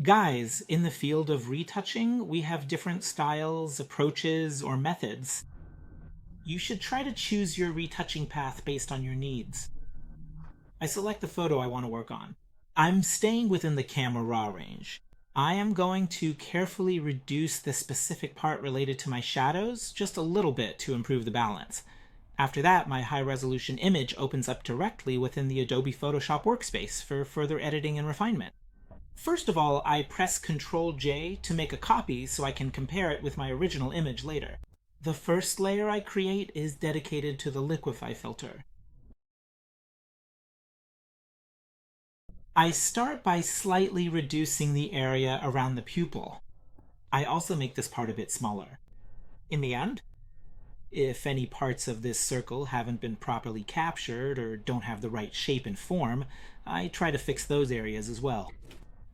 Guys, in the field of retouching, we have different styles, approaches, or methods. You should try to choose your retouching path based on your needs. I select the photo I want to work on. I'm staying within the camera raw range. I am going to carefully reduce the specific part related to my shadows just a little bit to improve the balance. After that, my high-resolution image opens up directly within the Adobe Photoshop workspace for further editing and refinement. First of all, I press Ctrl-J to make a copy so I can compare it with my original image later. The first layer I create is dedicated to the Liquify filter. I start by slightly reducing the area around the pupil. I also make this part a bit smaller. In the end, if any parts of this circle haven't been properly captured or don't have the right shape and form, I try to fix those areas as well.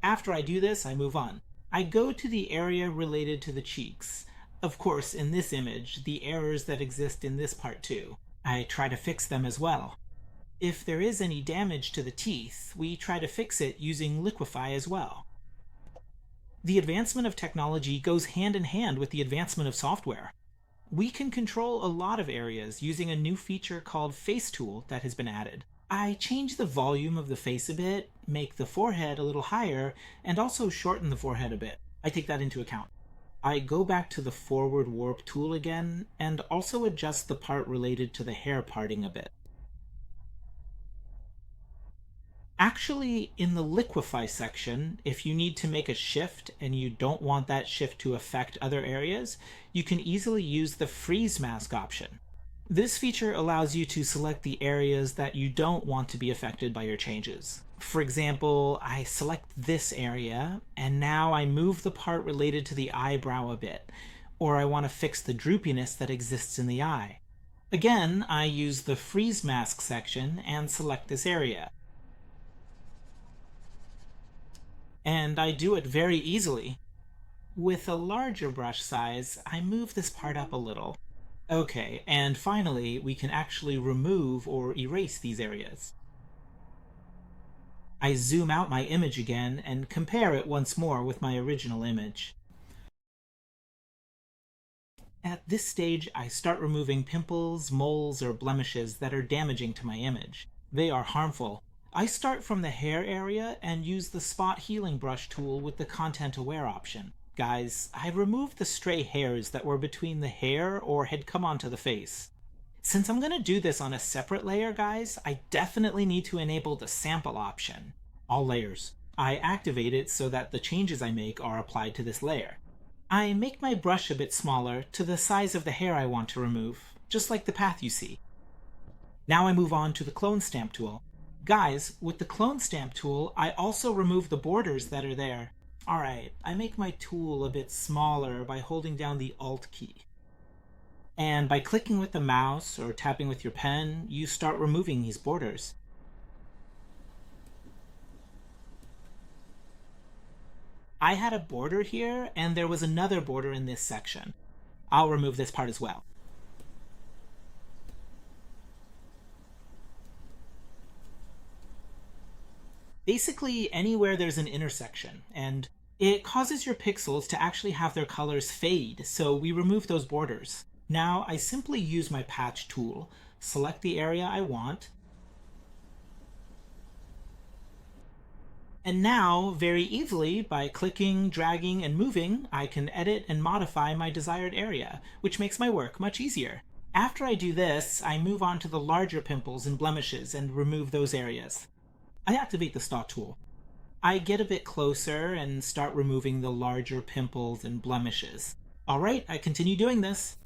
After I do this, I move on. I go to the area related to the cheeks. Of course, in this image, the errors that exist in this part too. I try to fix them as well. If there is any damage to the teeth, we try to fix it using Liquify as well. The advancement of technology goes hand in hand with the advancement of software. We can control a lot of areas using a new feature called Face Tool that has been added. I change the volume of the face a bit, make the forehead a little higher, and also shorten the forehead a bit. I take that into account. I go back to the forward warp tool again, and also adjust the part related to the hair parting a bit. Actually, in the Liquify section, if you need to make a shift and you don't want that shift to affect other areas, you can easily use the freeze mask option. This feature allows you to select the areas that you don't want to be affected by your changes. For example, I select this area, and now I move the part related to the eyebrow a bit, or I want to fix the droopiness that exists in the eye. Again, I use the freeze mask section and select this area. And I do it very easily. With a larger brush size, I move this part up a little. Okay, and finally, we can actually remove or erase these areas. I zoom out my image again and compare it once more with my original image. At this stage, I start removing pimples, moles, or blemishes that are damaging to my image. They are harmful. I start from the hair area and use the Spot Healing Brush tool with the Content Aware option. Guys, I removed the stray hairs that were between the hair or had come onto the face. Since I'm going to do this on a separate layer, guys, I definitely need to enable the Sample option. All layers. I activate it so that the changes I make are applied to this layer. I make my brush a bit smaller to the size of the hair I want to remove, just like the path you see. Now I move on to the Clone Stamp tool. Guys, with the Clone Stamp tool, I also remove the borders that are there. Alright, I make my tool a bit smaller by holding down the Alt key. And by clicking with the mouse or tapping with your pen, you start removing these borders. I had a border here, and there was another border in this section. I'll remove this part as well. Basically anywhere there's an intersection, and it causes your pixels to actually have their colors fade, so we remove those borders. Now I simply use my patch tool, select the area I want, and now, very easily, by clicking, dragging, and moving, I can edit and modify my desired area, which makes my work much easier. After I do this, I move on to the larger pimples and blemishes and remove those areas. I activate the Stalk tool. I get a bit closer and start removing the larger pimples and blemishes. Alright, I continue doing this.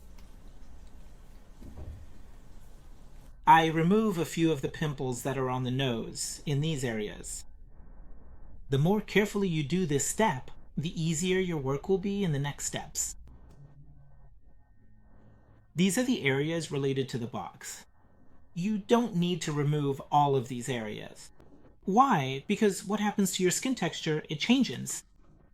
I remove a few of the pimples that are on the nose, in these areas. The more carefully you do this step, the easier your work will be in the next steps. These are the areas related to the box. You don't need to remove all of these areas. Why? Because what happens to your skin texture, it changes.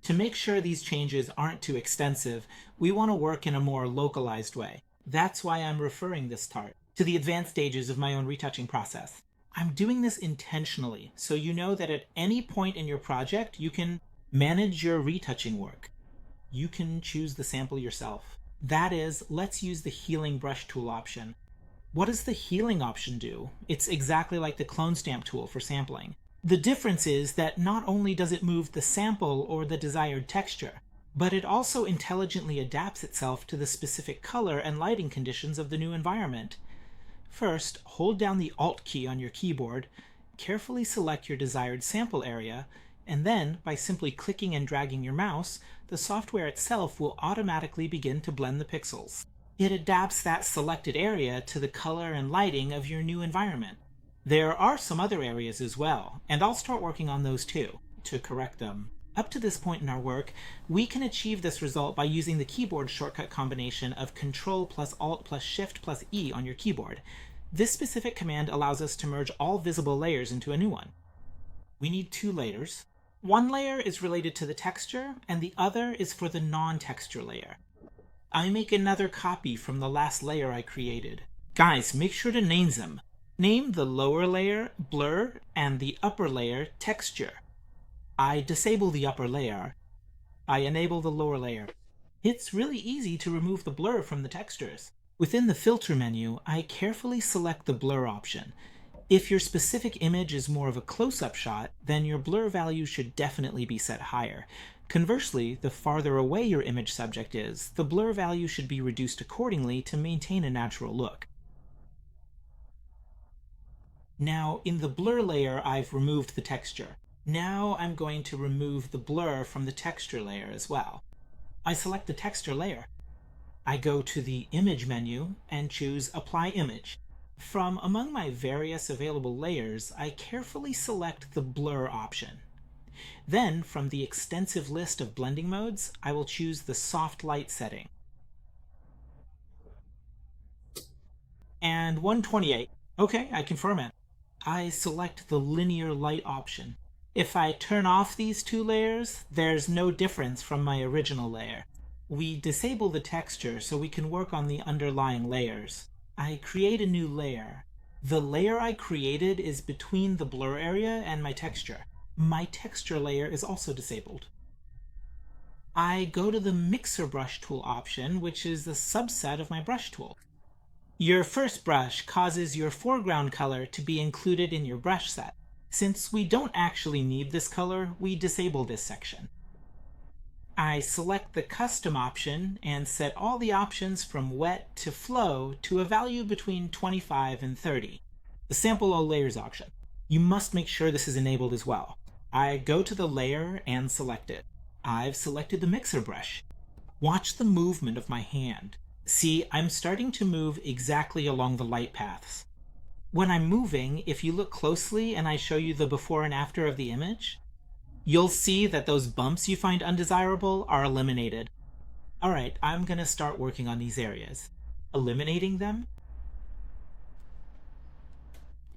To make sure these changes aren't too extensive, we want to work in a more localized way. That's why I'm referring this part to the advanced stages of my own retouching process. I'm doing this intentionally, so you know that at any point in your project, you can Manage your retouching work. You can choose the sample yourself. That is, let's use the healing brush tool option. What does the healing option do? It's exactly like the clone stamp tool for sampling. The difference is that not only does it move the sample or the desired texture, but it also intelligently adapts itself to the specific color and lighting conditions of the new environment. First, hold down the Alt key on your keyboard, carefully select your desired sample area, and then, by simply clicking and dragging your mouse, the software itself will automatically begin to blend the pixels. It adapts that selected area to the color and lighting of your new environment. There are some other areas as well, and I'll start working on those too, to correct them. Up to this point in our work, we can achieve this result by using the keyboard shortcut combination of Ctrl plus Alt plus Shift plus E on your keyboard. This specific command allows us to merge all visible layers into a new one. We need 2 layers. One layer is related to the texture, and the other is for the non-texture layer. I make another copy from the last layer I created. Guys, make sure to name them. Name the lower layer Blur and the upper layer Texture. I disable the upper layer. I enable the lower layer. It's really easy to remove the blur from the textures. Within the filter menu, I carefully select the blur option. If your specific image is more of a close-up shot, then your blur value should definitely be set higher. Conversely, the farther away your image subject is, the blur value should be reduced accordingly to maintain a natural look. Now, in the blur layer, I've removed the texture. Now I'm going to remove the blur from the texture layer as well. I select the texture layer. I go to the Image menu and choose Apply Image. From among my various available layers, I carefully select the blur option. Then, from the extensive list of blending modes, I will choose the soft light setting. And 128. Okay, I confirm it. I select the linear light option. If I turn off these 2 layers, there's no difference from my original layer. We disable the texture so we can work on the underlying layers. I create a new layer. The layer I created is between the blur area and my texture. My texture layer is also disabled. I go to the Mixer Brush Tool option, which is a subset of my brush tool. Your first brush causes your foreground color to be included in your brush set. Since we don't actually need this color, we disable this section. I select the Custom option and set all the options from Wet to Flow to a value between 25 and 30. The Sample All Layers option. You must make sure this is enabled as well. I go to the layer and select it. I've selected the mixer brush. Watch the movement of my hand. See, I'm starting to move exactly along the light paths. When I'm moving, if you look closely and I show you the before and after of the image, you'll see that those bumps you find undesirable are eliminated. Alright, I'm going to start working on these areas. Eliminating them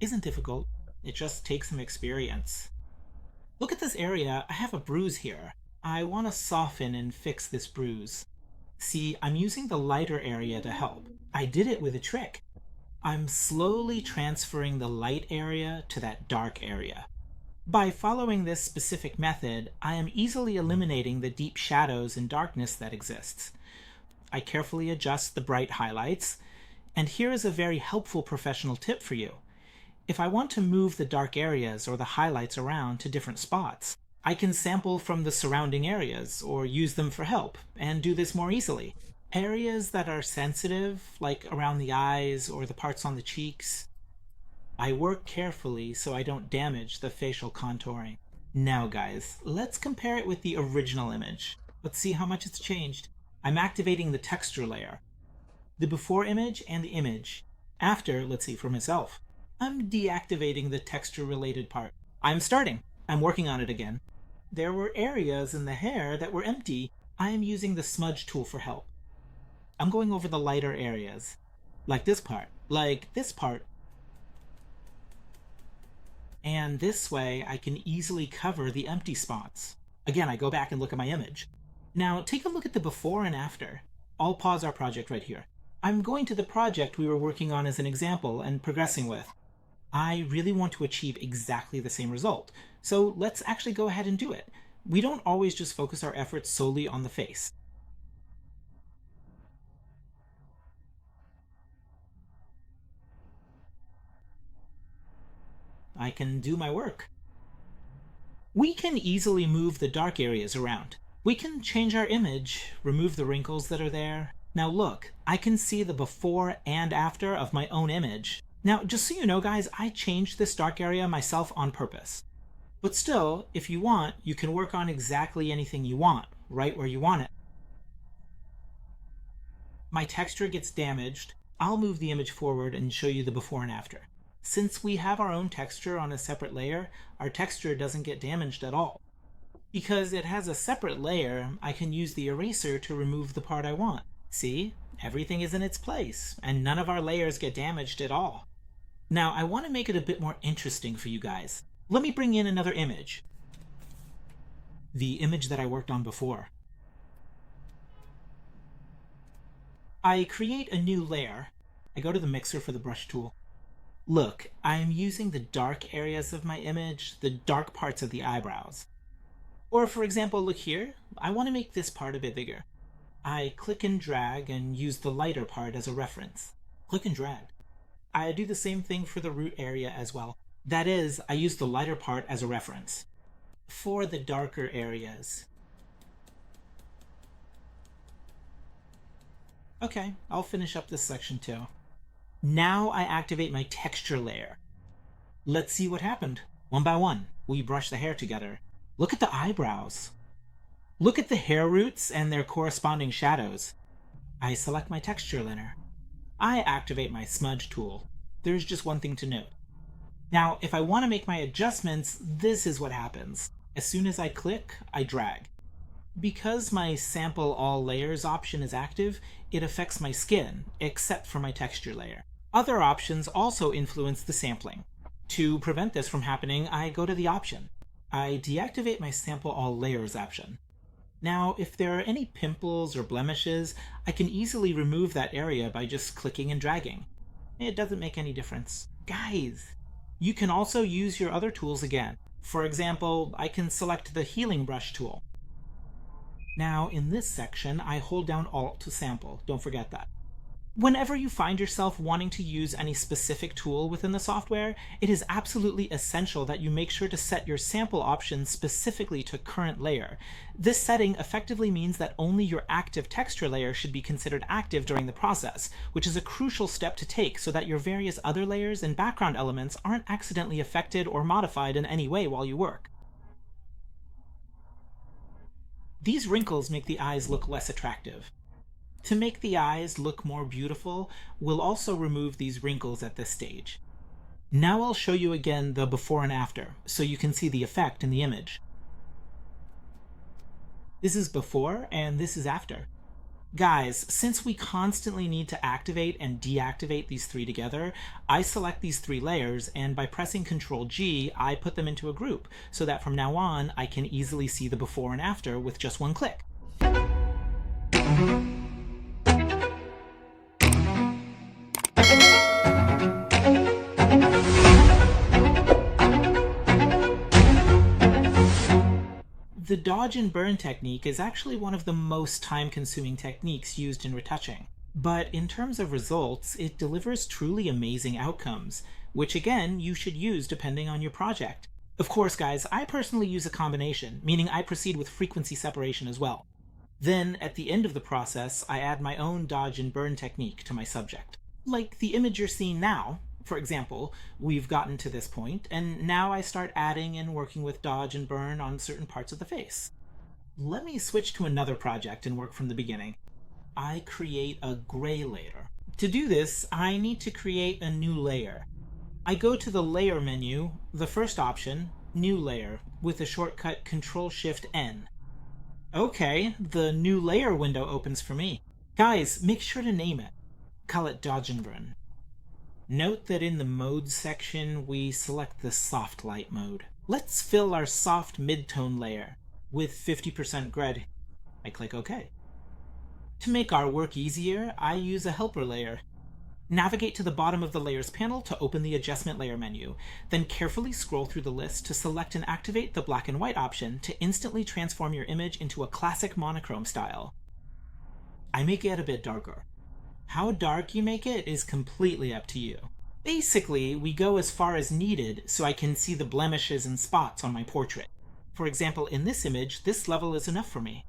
isn't difficult. It just takes some experience. Look at this area. I have a bruise here. I want to soften and fix this bruise. See, I'm using the lighter area to help. I did it with a trick. I'm slowly transferring the light area to that dark area. By following this specific method, I am easily eliminating the deep shadows and darkness that exists. I carefully adjust the bright highlights, and here is a very helpful professional tip for you. If I want to move the dark areas or the highlights around to different spots, I can sample from the surrounding areas or use them for help and do this more easily. Areas that are sensitive, like around the eyes or the parts on the cheeks, I work carefully so I don't damage the facial contouring. Now guys, let's compare it with the original image. Let's see how much it's changed. I'm activating the texture layer, the before image and the image. After, let's see for myself, I'm deactivating the texture related part. I'm working on it again. There were areas in the hair that were empty. I am using the smudge tool for help. I'm going over the lighter areas, like this part, and this way I can easily cover the empty spots. Again, I go back and look at my image. Now take a look at the before and after. I'll pause our project right here. I'm going to the project we were working on as an example and progressing with. I really want to achieve exactly the same result, so let's actually go ahead and do it. we don't always just focus our efforts solely on the face. I can do my work. We can easily move the dark areas around. We can change our image, remove the wrinkles that are there. Now look, I can see the before and after of my own image. Now, just so you know, guys, I changed this dark area myself on purpose. But still, if you want, you can work on exactly anything you want, right where you want it. My texture gets damaged. I'll move the image forward and show you the before and after. Since we have our own texture on a separate layer, our texture doesn't get damaged at all. Because it has a separate layer, I can use the eraser to remove the part I want. See? Everything is in its place, and none of our layers get damaged at all. Now, I want to make it a bit more interesting for you guys. Let me bring in another image. The image that I worked on before. I create a new layer. I go to the mixer for the brush tool. Look, I'm using the dark areas of my image, the dark parts of the eyebrows. Or for example, look here, I want to make this part a bit bigger. I click and drag and use the lighter part as a reference. Click and drag. I do the same thing for the root area as well. That is, I use the lighter part as a reference. For the darker areas. Okay, I'll finish up this section too. Now I activate my texture layer. Let's see what happened. One by one, we brush the hair together. Look at the eyebrows. Look at the hair roots and their corresponding shadows. I select my texture layer. I activate my smudge tool. There's just one thing to note. Now, if I want to make my adjustments, this is what happens. As soon as I click, I drag. Because my sample all layers option is active, it affects my skin, except for my texture layer. Other options also influence the sampling. To prevent this from happening, I go to the option. I deactivate my sample all layers option. Now, if there are any pimples or blemishes, I can easily remove that area by just clicking and dragging. It doesn't make any difference. Guys, you can also use your other tools again. For example, I can select the healing brush tool. Now, in this section, I hold down Alt to sample. Don't forget that. Whenever you find yourself wanting to use any specific tool within the software, it is absolutely essential that you make sure to set your sample options specifically to current layer. This setting effectively means that only your active texture layer should be considered active during the process, which is a crucial step to take so that your various other layers and background elements aren't accidentally affected or modified in any way while you work. These wrinkles make the eyes look less attractive. To make the eyes look more beautiful, we'll also remove these wrinkles at this stage. Now I'll show you again the before and after, so you can see the effect in the image. This is before and this is after. Guys, since we constantly need to activate and deactivate these three together, I select these three layers, and by pressing Ctrl G, I put them into a group, so that from now on, I can easily see the before and after with just one click. The dodge and burn technique is actually one of the most time-consuming techniques used in retouching. But in terms of results, it delivers truly amazing outcomes, which again, you should use depending on your project. Of course, guys, I personally use a combination, meaning I proceed with frequency separation as well. Then, at the end of the process, I add my own dodge and burn technique to my subject. Like the image you're seeing now. For example, we've gotten to this point, and now I start adding and working with dodge and burn on certain parts of the face. Let me switch to another project and work from the beginning. I create a gray layer. To do this, I need to create a new layer. I go to the Layer menu, the first option, New Layer, with the shortcut Ctrl-Shift-N. Okay, the New Layer window opens for me. Guys, make sure to name it. Call it Dodge and Burn. Note that in the Modes section, we select the Soft Light mode. Let's fill our soft mid-tone layer with 50% grid. I click OK. To make our work easier, I use a helper layer. Navigate to the bottom of the Layers panel to open the Adjustment Layer menu, then carefully scroll through the list to select and activate the black and white option to instantly transform your image into a classic monochrome style. I make it a bit darker. How dark you make it is completely up to you. Basically, we go as far as needed so I can see the blemishes and spots on my portrait. For example, in this image, this level is enough for me.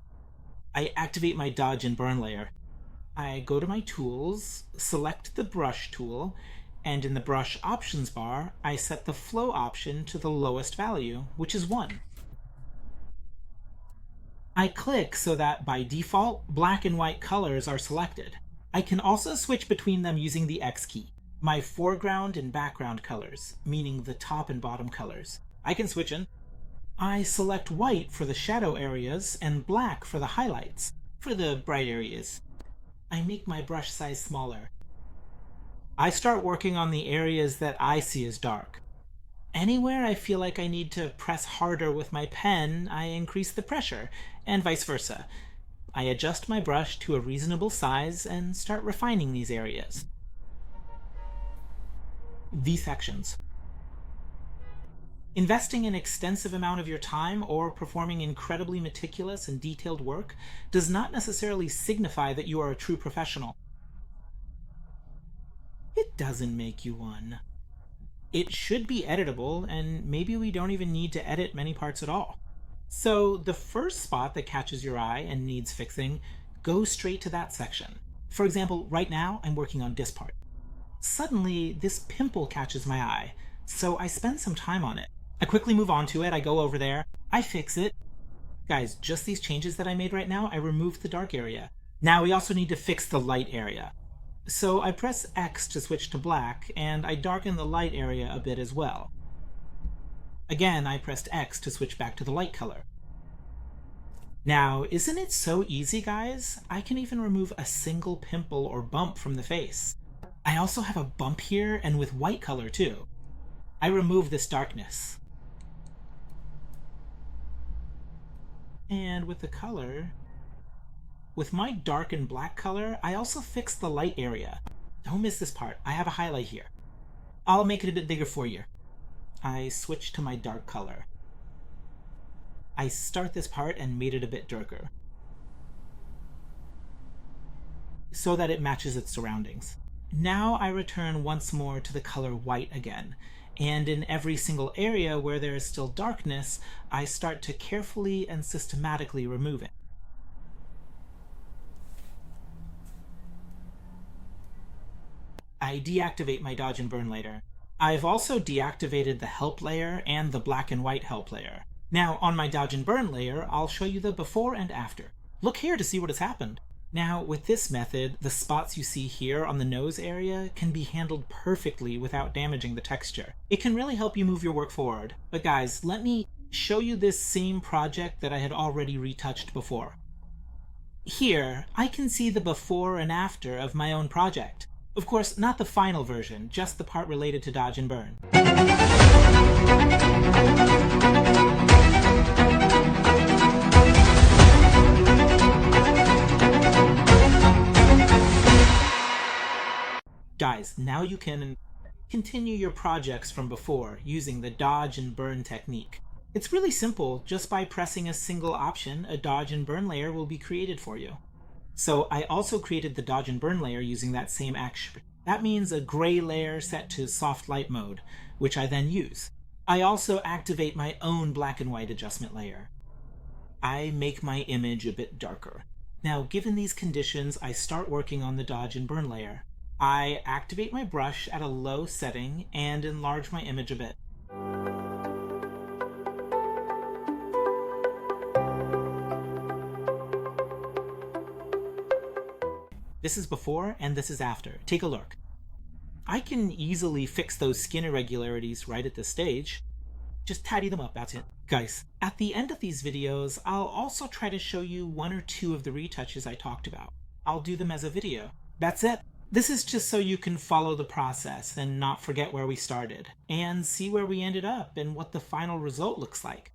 I activate my Dodge and Burn layer. I go to my tools, select the brush tool, and in the brush options bar, I set the flow option to the lowest value, which is 1. I click so that by default, black and white colors are selected. I can also switch between them using the X key. My foreground and background colors, meaning the top and bottom colors, I can switch in. I select white for the shadow areas and black for the highlights, for the bright areas. I make my brush size smaller. I start working on the areas that I see as dark. Anywhere I feel like I need to press harder with my pen, I increase the pressure, and vice versa. I adjust my brush to a reasonable size and start refining these areas. These sections. Investing an extensive amount of your time or performing incredibly meticulous and detailed work does not necessarily signify that you are a true professional. It doesn't make you one. It should be editable, and maybe we don't even need to edit many parts at all. So the first spot that catches your eye and needs fixing, go straight to that section. For example, right now I'm working on this part. Suddenly, this pimple catches my eye, so I spend some time on it. I quickly move on to it, I go over there, I fix it. Guys, just these changes that I made right now, I removed the dark area. Now we also need to fix the light area. So I press X to switch to black, and I darken the light area a bit as well. Again, I pressed X to switch back to the light color. Now, isn't it so easy, guys? I can even remove a single pimple or bump from the face. I also have a bump here, and with white color too. I remove this darkness. And with the color, with my dark and black color, I also fixed the light area. Don't miss this part, I have a highlight here. I'll make it a bit bigger for you. I switch to my dark color. I start this part and made it a bit darker, so that it matches its surroundings. Now I return once more to the color white again, and in every single area where there is still darkness, I start to carefully and systematically remove it. I deactivate my Dodge and Burn layer. I've also deactivated the Help layer and the black and white Help layer. Now, on my Dodge and Burn layer, I'll show you the before and after. Look here to see what has happened. Now, with this method, the spots you see here on the nose area can be handled perfectly without damaging the texture. It can really help you move your work forward. But guys, let me show you this same project that I had already retouched before. Here, I can see the before and after of my own project. Of course, not the final version, just the part related to Dodge and Burn. Guys, now you can continue your projects from before using the Dodge and Burn technique. It's really simple. Just by pressing a single option, a Dodge and Burn layer will be created for you. So I also created the Dodge and Burn layer using that same action. That means a gray layer set to soft light mode, which I then use. I also activate my own black and white adjustment layer. I make my image a bit darker. Now, given these conditions, I start working on the Dodge and Burn layer. I activate my brush at a low setting and enlarge my image a bit. This is before and this is after. Take a look. I can easily fix those skin irregularities right at this stage. Just tidy them up, that's it. Guys, at the end of these videos, I'll also try to show you one or two of the retouches I talked about. I'll do them as a video. That's it. This is just so you can follow the process and not forget where we started, and see where we ended up and what the final result looks like.